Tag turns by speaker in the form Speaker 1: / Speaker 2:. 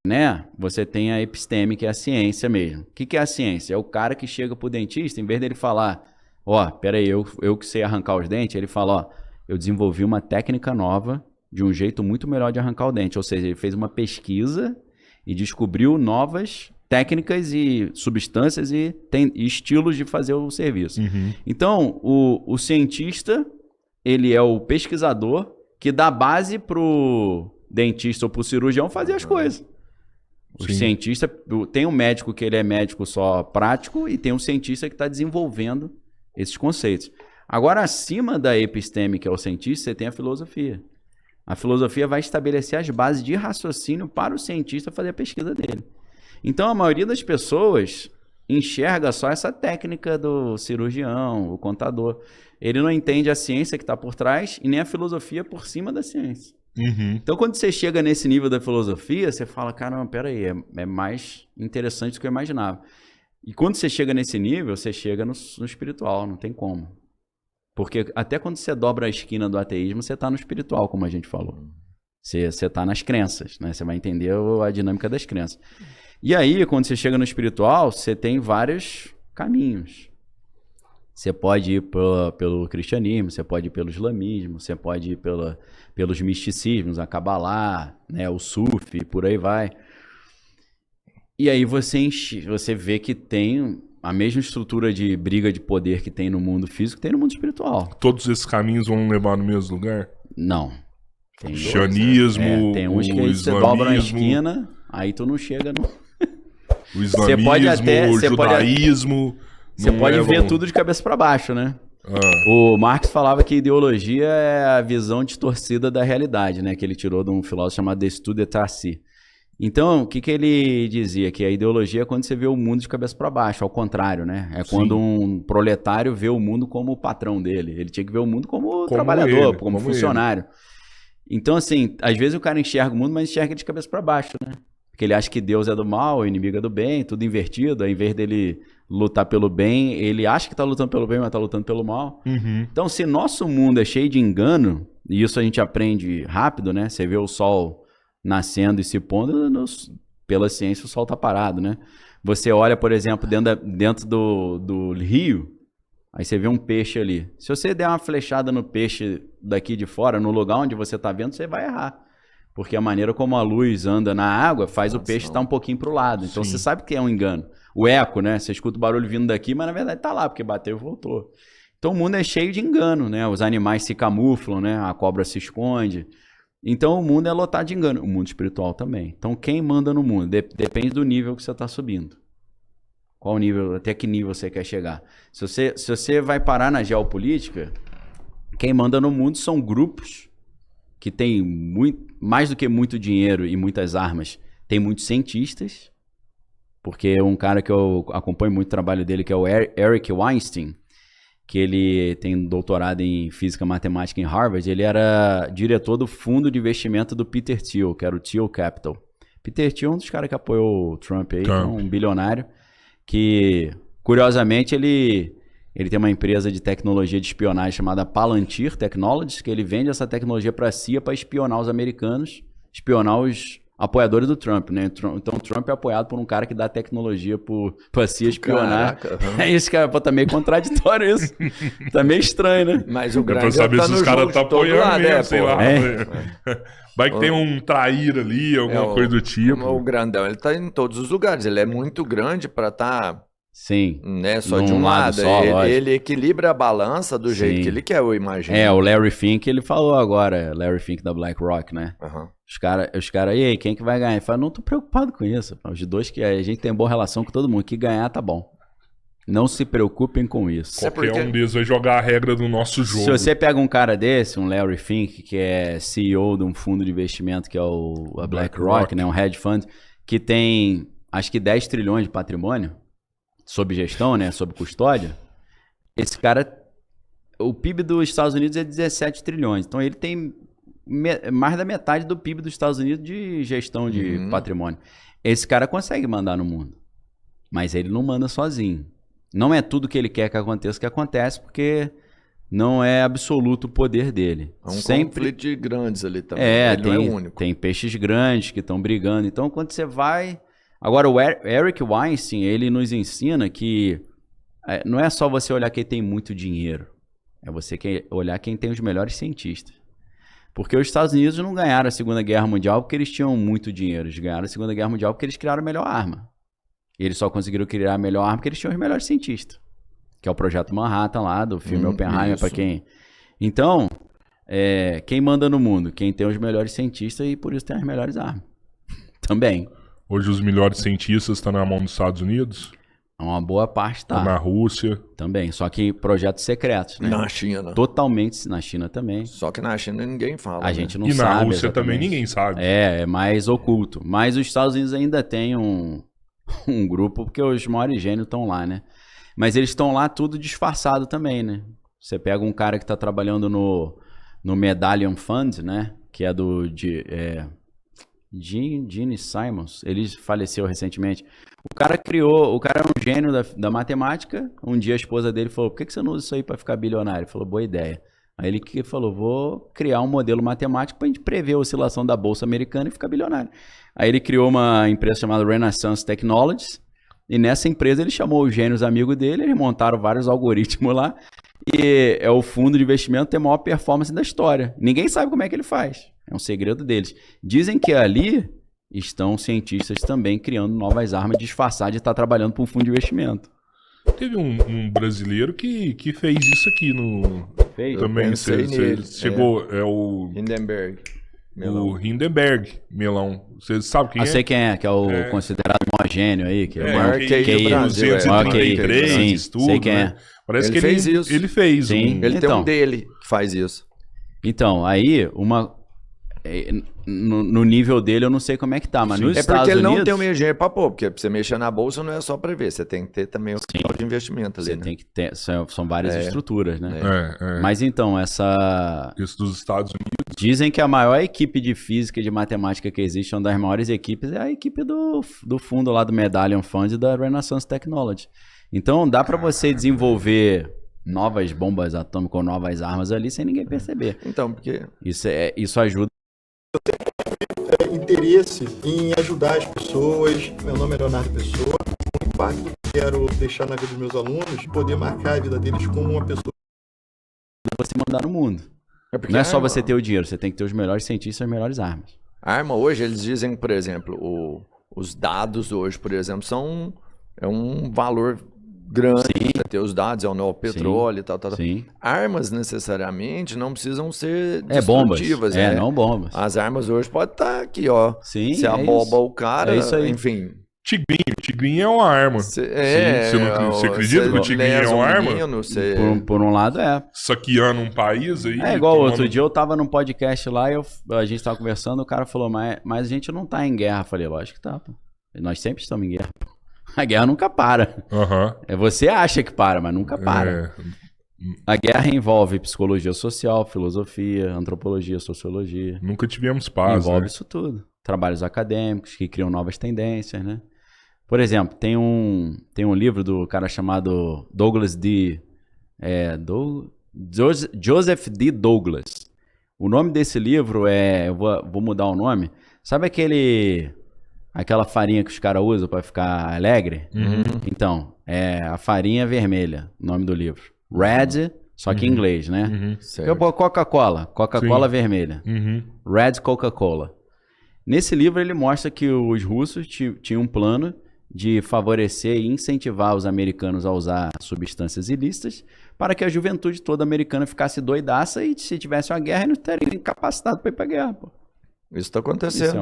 Speaker 1: né? Você tem a episteme, que é a ciência mesmo. O que é a ciência? É o cara que chega pro dentista, em vez dele falar, ó, peraí, eu que sei arrancar os dentes, ele fala, ó, eu desenvolvi uma técnica nova de um jeito muito melhor de arrancar o dente. Ou seja, ele fez uma pesquisa e descobriu novas técnicas e substâncias e estilos de fazer o serviço. Então, o cientista, ele é o pesquisador que dá base pro dentista ou pro cirurgião fazer as coisas. O cientista, tem um médico que ele é médico só prático e tem um cientista que está desenvolvendo esses conceitos. Agora, acima da episteme, que é o cientista, você tem a filosofia. A filosofia vai estabelecer as bases de raciocínio para o cientista fazer a pesquisa dele. Então, a maioria das pessoas enxerga só essa técnica do cirurgião, o contador. Ele não entende a ciência que está por trás e nem a filosofia por cima da ciência. Então, quando você chega nesse nível da filosofia, você fala, caramba, peraí, é mais interessante do que eu imaginava. E quando você chega nesse nível, você chega no espiritual, não tem como. Porque até quando você dobra a esquina do ateísmo, você está no espiritual, como a gente falou. Você está nas crenças, né? Você vai entender a dinâmica das crenças. E aí, quando você chega no espiritual, você tem vários caminhos. Você pode ir pelo cristianismo, você pode ir pelo islamismo, você pode ir pelos misticismos, a Kabbalah, né, o Sufi, por aí vai. E aí você vê que tem a mesma estrutura de briga de poder que tem no mundo físico, tem no mundo espiritual.
Speaker 2: Todos esses caminhos vão levar no mesmo lugar?
Speaker 1: Não.
Speaker 2: Tem o xanismo,
Speaker 1: tem uns que você dobra na esquina, aí tu não chega no...
Speaker 2: O islamismo, o judaísmo...
Speaker 1: Você pode ver tudo de cabeça para baixo, né? O Marx falava que ideologia é a visão distorcida da realidade, né? Que ele tirou de um filósofo chamado Destutt de Tracy. Então, o que ele dizia? Que a ideologia é quando você vê o mundo de cabeça para baixo, ao contrário, né? É quando um proletário vê o mundo como o patrão dele. Ele tinha que ver o mundo como trabalhador, como funcionário. Então, assim, às vezes o cara enxerga o mundo, mas enxerga de cabeça para baixo, né? Porque ele acha que Deus é do mal, o inimigo é do bem, tudo invertido. Ao invés dele lutar pelo bem, ele acha que está lutando pelo bem, mas está lutando pelo mal. Então, se nosso mundo é cheio de engano, e isso a gente aprende rápido, né? Você vê o sol nascendo e se pondo, pela ciência o sol está parado, né? Você olha, por exemplo, dentro do rio, aí você vê um peixe ali. Se você der uma flechada no peixe daqui de fora, no lugar onde você está vendo, você vai errar. Porque a maneira como a luz anda na água faz o peixe estar um pouquinho para o lado. Então você sabe que é um engano. O eco, né? Você escuta o barulho vindo daqui, mas na verdade está lá, porque bateu e voltou. Então o mundo é cheio de engano, né? Os animais se camuflam, né? A cobra se esconde. Então o mundo é lotado de engano. O mundo espiritual também. Então quem manda no mundo? Depende do nível que você está subindo. Qual nível, até que nível você quer chegar. Se você vai parar na geopolítica, quem manda no mundo são grupos que têm mais do que muito dinheiro e muitas armas. Tem muitos cientistas, porque um cara que eu acompanho muito o trabalho dele, que é o Eric Weinstein, que ele tem doutorado em física e matemática em Harvard, ele era diretor do fundo de investimento do Peter Thiel, que era o Thiel Capital. Peter Thiel é um dos caras que apoiou o Trump aí, um bilionário, que, curiosamente, ele tem uma empresa de tecnologia de espionagem chamada Palantir Technologies, que ele vende essa tecnologia para a CIA para espionar os americanos, espionar os apoiadores do Trump, né? Então o Trump é apoiado por um cara que dá tecnologia para a CIA espionar. É isso, cara, tá meio contraditório isso. Tá meio estranho, né?
Speaker 2: Mas o grande é pra saber se os caras tá apoiando mesmo, sei lá. Vai que tem um traíra ali, alguma coisa do tipo.
Speaker 3: O grandão, ele tá em todos os lugares. Ele é muito grande para estar...
Speaker 1: Sim.
Speaker 3: Né, só de um lado. Só, ele equilibra a balança do jeito que ele quer, eu imagino.
Speaker 1: O Larry Fink, ele falou agora, Larry Fink da BlackRock, né? Os cara, e aí, quem que vai ganhar? Ele fala, não tô preocupado com isso. Os dois que a gente tem boa relação com todo mundo, que ganhar tá bom. Não se preocupem com isso.
Speaker 2: Qualquer um deles vai jogar a regra do nosso jogo.
Speaker 1: Se você pega um cara desse, um Larry Fink, que é CEO de um fundo de investimento que é a BlackRock, né? Um hedge fund, que tem, acho que 10 trilhões de patrimônio, sob gestão, né, sob custódia, esse cara, o PIB dos Estados Unidos é 17 trilhões. Então ele tem mais da metade do PIB dos Estados Unidos de gestão de patrimônio. Esse cara consegue mandar no mundo, mas ele não manda sozinho. Não é tudo que ele quer que aconteça, porque não é absoluto o poder dele.
Speaker 3: É um conflito de grandes ali também.
Speaker 1: Ele não é único. Tem peixes grandes que estão brigando. Então, quando você vai... Agora, o Eric Weinstein, ele nos ensina que não é só você olhar quem tem muito dinheiro. É você olhar quem tem os melhores cientistas. Porque os Estados Unidos não ganharam a Segunda Guerra Mundial porque eles tinham muito dinheiro. Eles ganharam a Segunda Guerra Mundial porque eles criaram a melhor arma. E eles só conseguiram criar a melhor arma porque eles tinham os melhores cientistas. Que é o Projeto Manhattan lá, do filme Oppenheimer, para quem... Então, quem manda no mundo? Quem tem os melhores cientistas e por isso tem as melhores armas. Também.
Speaker 2: Hoje os melhores cientistas estão na mão dos Estados Unidos?
Speaker 1: Uma boa parte tá.
Speaker 2: Na Rússia.
Speaker 1: Também, só que projetos secretos, né?
Speaker 3: Na China.
Speaker 1: Totalmente na China também.
Speaker 3: Só que na China ninguém fala.
Speaker 1: A gente não
Speaker 2: sabe.
Speaker 1: E
Speaker 2: na
Speaker 1: Rússia
Speaker 2: exatamente. Também ninguém sabe.
Speaker 1: É mais oculto. Mas os Estados Unidos ainda tem um grupo, porque os maiores gênios estão lá, né? Mas eles estão lá tudo disfarçado também, né? Você pega um cara que está trabalhando no Medallion Fund, né? Que é do Gene Simons. Ele faleceu recentemente. O cara é um gênio da matemática. Um dia a esposa dele falou, por que você não usa isso aí para ficar bilionário? Ele falou, boa ideia. Aí ele falou, vou criar um modelo matemático para a gente prever a oscilação da bolsa americana e ficar bilionário. Aí ele criou uma empresa chamada Renaissance Technologies. E nessa empresa ele chamou os gênios amigos dele, eles montaram vários algoritmos lá. E é o fundo de investimento que tem a maior performance da história. Ninguém sabe como é que ele faz. É um segredo deles. Dizem que ali estão cientistas também criando novas armas, disfarçadas de estar trabalhando para um fundo de investimento.
Speaker 2: Teve um brasileiro que fez isso aqui no...
Speaker 1: Fez?
Speaker 2: Também você chegou... É o...
Speaker 3: Hindenburg.
Speaker 2: Melão. O Hindenburg, Melão. Você sabe quem é?
Speaker 1: Eu sei quem é, que é o considerado maior gênio aí. Que é o maior
Speaker 3: QI do Brasil.
Speaker 2: 233, tudo,
Speaker 1: sei quem é.
Speaker 2: Parece que ele fez isso. Ele fez.
Speaker 1: Sim.
Speaker 3: Ele tem um dele que faz isso.
Speaker 1: Então, aí, no nível dele eu não sei como é que tá, mas nos Estados Unidos...
Speaker 3: É porque ele não tem o meio dinheiro pra pôr, porque pra você mexer na bolsa não é só pra ver, você tem que ter também o capital de investimento ali,
Speaker 1: Você tem que ter, são várias estruturas, né?
Speaker 2: É.
Speaker 1: Mas então,
Speaker 2: Isso dos Estados Unidos...
Speaker 1: Dizem que a maior equipe de física e de matemática que existe, uma das maiores equipes, é a equipe do fundo lá do Medallion Fund e da Renaissance Technology. Então, dá pra você desenvolver novas bombas atômicas ou novas armas ali sem ninguém perceber.
Speaker 3: Então, porque...
Speaker 1: Isso ajuda.
Speaker 4: Eu tenho interesse em ajudar as pessoas. Meu nome é Leonardo Pessoa. O impacto que quero deixar na vida dos meus alunos, poder marcar a vida deles como uma pessoa.
Speaker 1: Você mandar no mundo. Não é só você ter o dinheiro, você tem que ter os melhores cientistas e as melhores armas.
Speaker 3: A arma hoje, eles dizem, por exemplo, os dados hoje, por exemplo, é um valor grande. Para ter os dados, é o novo petróleo e tal.
Speaker 1: Sim.
Speaker 3: Armas, necessariamente, não precisam ser
Speaker 1: destrutivas.
Speaker 3: Bombas.
Speaker 1: Não bombas.
Speaker 3: As armas hoje podem estar aqui, ó.
Speaker 1: Sim,
Speaker 3: se aboba o cara, enfim...
Speaker 2: Tigrinho é uma arma. Você acredita que o tigrinho é uma arma?
Speaker 1: Por um lado
Speaker 2: saqueando um país aí.
Speaker 1: É igual outro dia eu tava num podcast lá e a gente tava conversando, o cara falou, mas a gente não tá em guerra. Eu falei, lógico que tá, pô. Nós sempre estamos em guerra. A guerra nunca para. Você acha que para, mas nunca para. A guerra envolve psicologia social, filosofia, antropologia, sociologia.
Speaker 2: Nunca tivemos paz.
Speaker 1: Envolve isso tudo. Trabalhos acadêmicos que criam novas tendências, né? Por exemplo, tem um livro do cara chamado Joseph D. Douglas. O nome desse livro eu vou mudar o nome. Sabe aquela farinha que os caras usam para ficar alegre? Então, é a farinha vermelha, o nome do livro. Red, só que em inglês, né? Coca-Cola vermelha. Red Coca-Cola. Nesse livro ele mostra que os russos tinham um plano de favorecer e incentivar os americanos a usar substâncias ilícitas para que a juventude toda americana ficasse doidaça e se tivesse uma guerra, eles não teriam capacitado para ir para a guerra. Pô.
Speaker 3: Isso está acontecendo.